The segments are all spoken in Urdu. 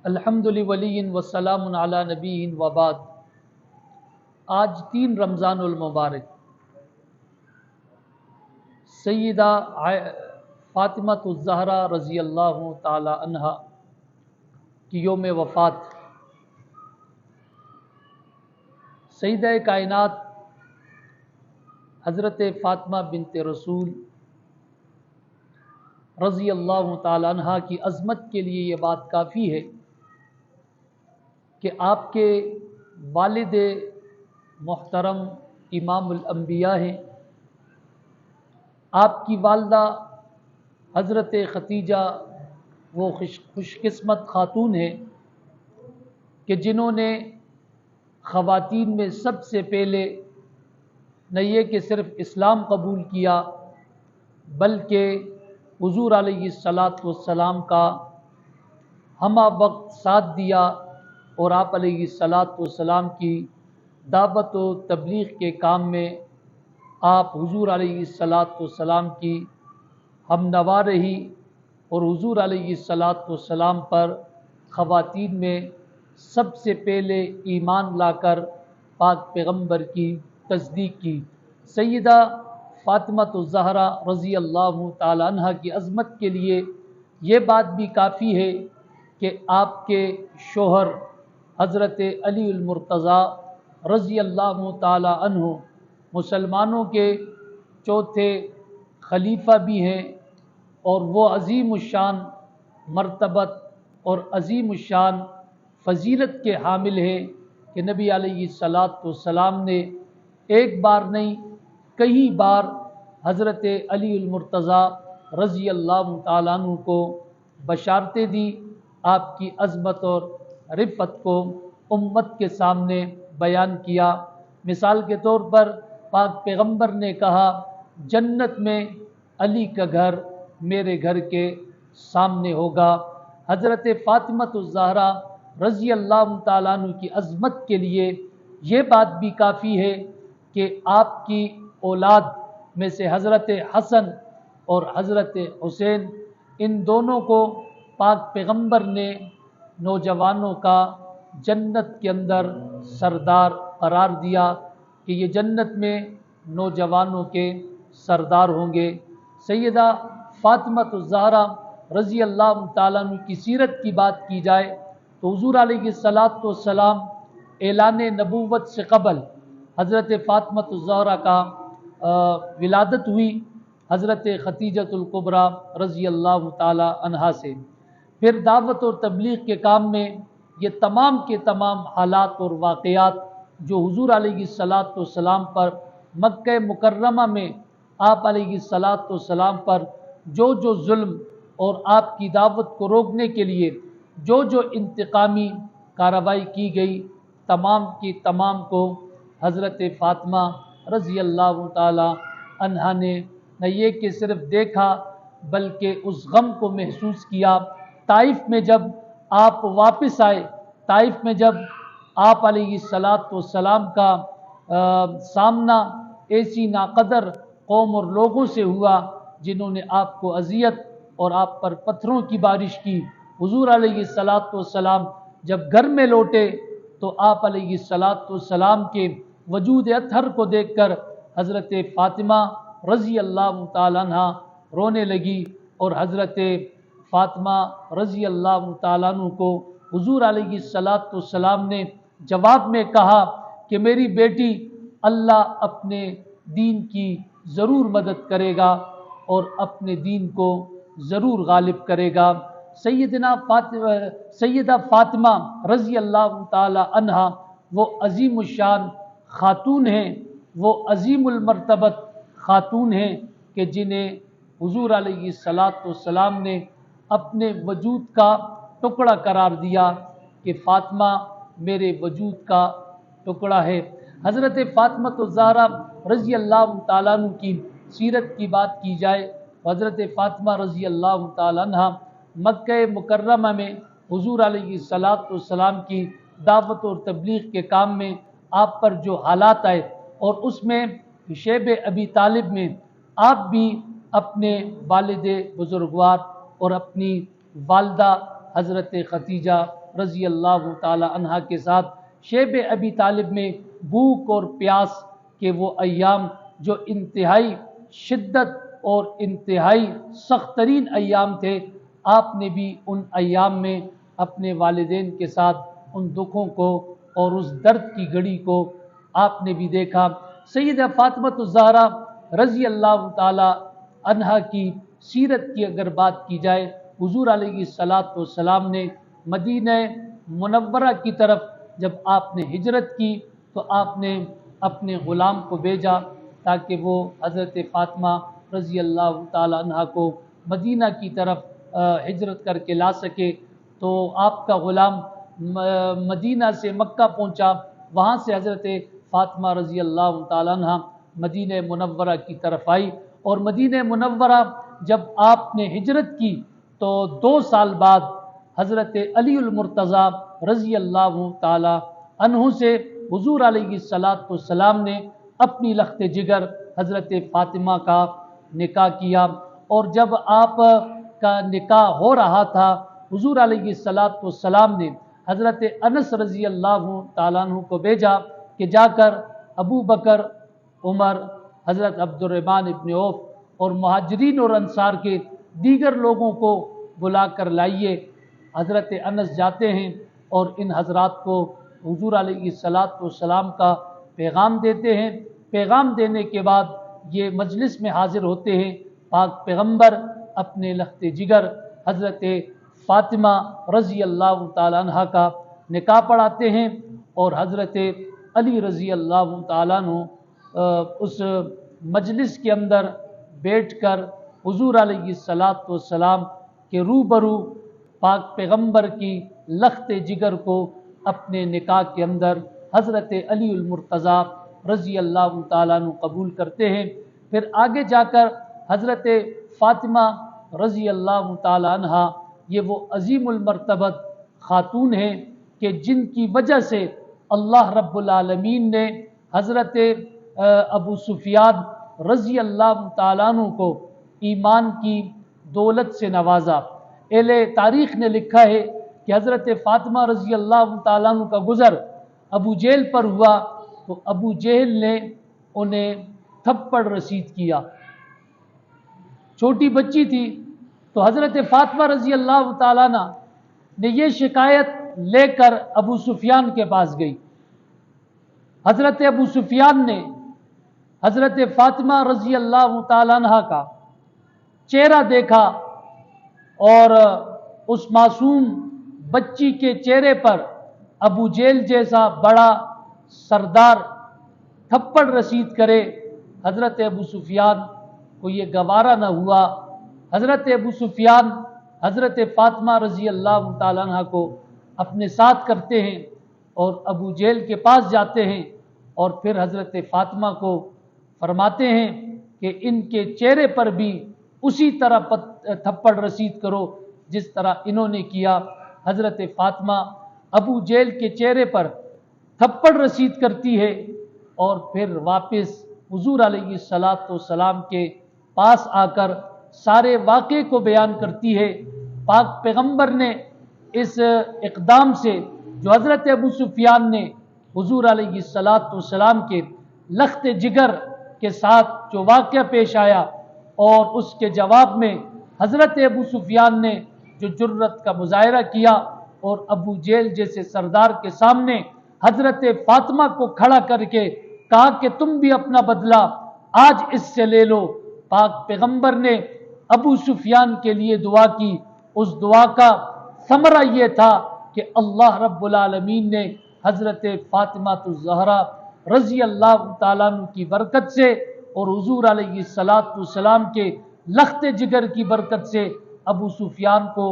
الحمد لولی وسلام علی نبی وبعد۔ آج 3 رمضان المبارک سیدہ فاطمہ الزہرا رضی اللہ تعالی عنہا کی یوم وفات۔ سیدہ کائنات حضرت فاطمہ بنت رسول رضی اللہ تعالی عنہا کی عظمت کے لیے یہ بات کافی ہے کہ آپ کے والد محترم امام الانبیاء ہیں۔ آپ کی والدہ حضرت ختیجہ وہ خوش قسمت خاتون ہیں کہ جنہوں نے خواتین میں سب سے پہلے نہ یہ کہ صرف اسلام قبول کیا بلکہ حضور علیہ الصلاۃ والسلام کا ہمہ وقت ساتھ دیا اور آپ علیہ الصلاۃ والسلام کی دعوت و تبلیغ کے کام میں آپ حضور علیہ الصلاۃ والسلام کی ہم نوا رہی اور حضور علیہ الصلاۃ والسلام پر خواتین میں سب سے پہلے ایمان لا کر پاک پیغمبر کی تصدیق کی۔ سیدہ فاطمہ الزہرا رضی اللہ تعالی عنہ کی عظمت کے لیے یہ بات بھی کافی ہے کہ آپ کے شوہر حضرت علی المرتضیٰ رضی اللہ تعالی عنہ مسلمانوں کے چوتھے خلیفہ بھی ہیں اور وہ عظیم الشان مرتبت اور عظیم الشان فضیلت کے حامل ہیں کہ نبی علیہ الصلاۃ والسلام نے ایک بار نہیں کئی بار حضرت علی المرتضیٰ رضی اللہ تعالیٰ عنہ کو بشارتیں دی، آپ کی عظمت اور رفعت کو امت کے سامنے بیان کیا۔ مثال کے طور پر پاک پیغمبر نے کہا جنت میں علی کا گھر میرے گھر کے سامنے ہوگا۔ حضرت فاطمہ الزہرا رضی اللہ تعالیٰ عنہ کی عظمت کے لیے یہ بات بھی کافی ہے کہ آپ کی اولاد میں سے حضرت حسن اور حضرت حسین ان دونوں کو پاک پیغمبر نے نوجوانوں کا جنت کے اندر سردار قرار دیا کہ یہ جنت میں نوجوانوں کے سردار ہوں گے۔ سیدہ فاطمہ الزہرا رضی اللہ تعالیٰ عنہ کی سیرت کی بات کی جائے تو حضور علیہ الصلاۃ والسلام اعلان نبوت سے قبل حضرت فاطمہ الزہرا کا ولادت ہوئی حضرت ختیجۃ الکبریٰ رضی اللہ تعالی عنہا سے۔ پھر دعوت اور تبلیغ کے کام میں یہ تمام کے تمام حالات اور واقعات جو حضور علیہ الصلاۃ والسلام پر مکہ مکرمہ میں آپ علیہ الصلاۃ والسلام پر جو ظلم اور آپ کی دعوت کو روکنے کے لیے جو انتقامی کارروائی کی گئی تمام کی تمام کو حضرت فاطمہ رضی اللہ تعالی عنہا نے نہ یہ کہ صرف دیکھا بلکہ اس غم کو محسوس کیا۔ طائف میں جب آپ واپس آئے، طائف میں جب آپ علیہ الصلاۃ والسلام کا سامنا ایسی ناقدر قوم اور لوگوں سے ہوا جنہوں نے آپ کو اذیت اور آپ پر پتھروں کی بارش کی، حضور علیہ الصلاۃ والسلام جب گھر میں لوٹے تو آپ علیہ الصلاۃ والسلام کے وجود اطہر کو دیکھ کر حضرت فاطمہ رضی اللہ تعالیٰ عنہ رونے لگی اور حضرت فاطمہ رضی اللہ تعالیٰ عنہ کو حضور علیہ الصلاۃ والسلام نے جواب میں کہا کہ میری بیٹی اللہ اپنے دین کی ضرور مدد کرے گا اور اپنے دین کو ضرور غالب کرے گا۔ سیدہ فاطمہ رضی اللہ تعالی عنہا وہ عظیم الشان خاتون ہیں، وہ عظیم المرتبت خاتون ہیں کہ جنہیں حضور علیہ الصلاۃ والسلام نے اپنے وجود کا ٹکڑا قرار دیا کہ فاطمہ میرے وجود کا ٹکڑا ہے۔ حضرت فاطمہ الزہرا رضی اللہ تعالیٰ عنہ کی سیرت کی بات کی جائے تو حضرت فاطمہ رضی اللہ تعالیٰ عنہ مکہ مکرمہ میں حضور علیہ الصلاۃ والسلام کی دعوت اور تبلیغ کے کام میں آپ پر جو حالات آئے اور اس میں شیب ابی طالب میں آپ بھی اپنے والد بزرگوار اور اپنی والدہ حضرت ختیجہ رضی اللہ تعالی عنہ کے ساتھ شیب ابی طالب میں بھوک اور پیاس کے وہ ایام جو انتہائی شدت اور انتہائی سخت ترین ایام تھے، آپ نے بھی ان ایام میں اپنے والدین کے ساتھ ان دکھوں کو اور اس درد کی گھڑی کو آپ نے بھی دیکھا۔ سیدہ فاطمہ الزہرا رضی اللہ تعالی عنہا کی سیرت کی اگر بات کی جائے، حضور علیہ الصلاۃ والسلام نے مدینہ منورہ کی طرف جب آپ نے ہجرت کی تو آپ نے اپنے غلام کو بھیجا تاکہ وہ حضرت فاطمہ رضی اللہ تعالی عنہا کو مدینہ کی طرف ہجرت کر کے لا سکے۔ تو آپ کا غلام مدینہ سے مکہ پہنچا، وہاں سے حضرت فاطمہ رضی اللہ تعالی عنہ مدینہ منورہ کی طرف آئی، اور مدینہ منورہ جب آپ نے ہجرت کی تو 2 سال بعد حضرت علی المرتضیٰ رضی اللہ تعالی عنہ سے حضور علیہ الصلاۃ والسلام نے اپنی لخت جگر حضرت فاطمہ کا نکاح کیا، اور جب آپ کا نکاح ہو رہا تھا حضور علیہ الصلاۃ والسلام نے حضرت انس رضی اللہ تعالیٰ عنہ کو بھیجا کہ جا کر ابو بکر، عمر، حضرت عبد الرحمن ابن عوف اور مہاجرین اور انصار کے دیگر لوگوں کو بلا کر لائیے۔ حضرت انس جاتے ہیں اور ان حضرات کو حضور علیہ الصلاۃ والسلام کا پیغام دیتے ہیں۔ پیغام دینے کے بعد یہ مجلس میں حاضر ہوتے ہیں، پاک پیغمبر اپنے لخت جگر حضرت فاطمہ رضی اللہ تعالیٰ عنہ کا نکاح پڑھاتے ہیں، اور حضرت علی رضی اللہ تعالیٰ عنہ اس مجلس کے اندر بیٹھ کر حضور علیہ الصلاۃ والسلام کے روبرو پاک پیغمبر کی لخت جگر کو اپنے نکاح کے اندر حضرت علی المرتضیٰ رضی اللہ تعالیٰ عنہ قبول کرتے ہیں۔ پھر آگے جا کر حضرت فاطمہ رضی اللہ تعالیٰ عنہ یہ وہ عظیم المرتبت خاتون ہیں کہ جن کی وجہ سے اللہ رب العالمین نے حضرت ابو سفیان رضی اللہ تعالیٰ عنہ کو ایمان کی دولت سے نوازا۔ اہل تاریخ نے لکھا ہے کہ حضرت فاطمہ رضی اللہ تعالیٰ عنہ کا گزر ابو جہل پر ہوا تو ابو جہل نے انہیں تھپڑ رسید کیا۔ چھوٹی بچی تھی تو حضرت فاطمہ رضی اللہ تعالیٰ عنہ نے یہ شکایت لے کر ابو سفیان کے پاس گئی۔ حضرت ابو سفیان نے حضرت فاطمہ رضی اللہ تعالیٰ عنہ کا چہرہ دیکھا اور اس معصوم بچی کے چہرے پر ابو جہل جیسا بڑا سردار تھپڑ رسید کرے۔ حضرت ابو سفیان کو یہ گوارا نہ ہوا۔ حضرت ابو سفیان حضرت فاطمہ رضی اللہ تعالیٰ عنہ کو اپنے ساتھ کرتے ہیں اور ابو جہل کے پاس جاتے ہیں، اور پھر حضرت فاطمہ کو فرماتے ہیں کہ ان کے چہرے پر بھی اسی طرح تھپڑ رسید کرو جس طرح انہوں نے کیا۔ حضرت فاطمہ ابو جہل کے چہرے پر تھپڑ رسید کرتی ہے اور پھر واپس حضور علیہ الصلاۃ والسلام کے پاس آ کر سارے واقعے کو بیان کرتی ہے۔ پاک پیغمبر نے اس اقدام سے جو حضرت ابو سفیان نے حضور علیہ الصلاۃ والسلام کے لخت جگر کے ساتھ جو واقعہ پیش آیا، اور اس کے جواب میں حضرت ابو سفیان نے جو جرت کا مظاہرہ کیا اور ابو جہل جیسے سردار کے سامنے حضرت فاطمہ کو کھڑا کر کے کہا کہ تم بھی اپنا بدلہ آج اس سے لے لو۔ پاک پیغمبر نے ابو سفیان کے لیے دعا کی۔ اس دعا کا ثمرہ یہ تھا کہ اللہ رب العالمین نے حضرت فاطمہ الزہرا رضی اللہ تعالیٰ عنہ کی برکت سے اور حضور علیہ الصلاۃ والسلام کے لخت جگر کی برکت سے ابو سفیان کو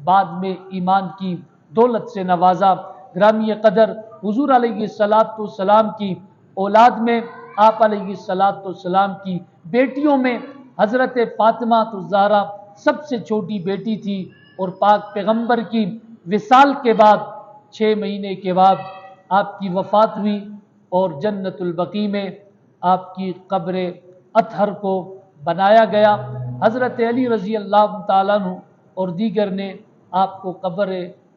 بعد میں ایمان کی دولت سے نوازا۔ گرامی قدر حضور علیہ الصلاۃ والسلام کی اولاد میں آپ علیہ الصلاۃ والسلام کی بیٹیوں میں حضرت فاطمہ الزہرا سب سے چھوٹی بیٹی تھی، اور پاک پیغمبر کی وصال کے بعد 6 مہینے کے بعد آپ کی وفات ہوئی، اور جنت البقیع میں آپ کی قبر اطہر کو بنایا گیا۔ حضرت علی رضی اللہ تعالیٰ عنہ اور دیگر نے آپ کو قبر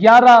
11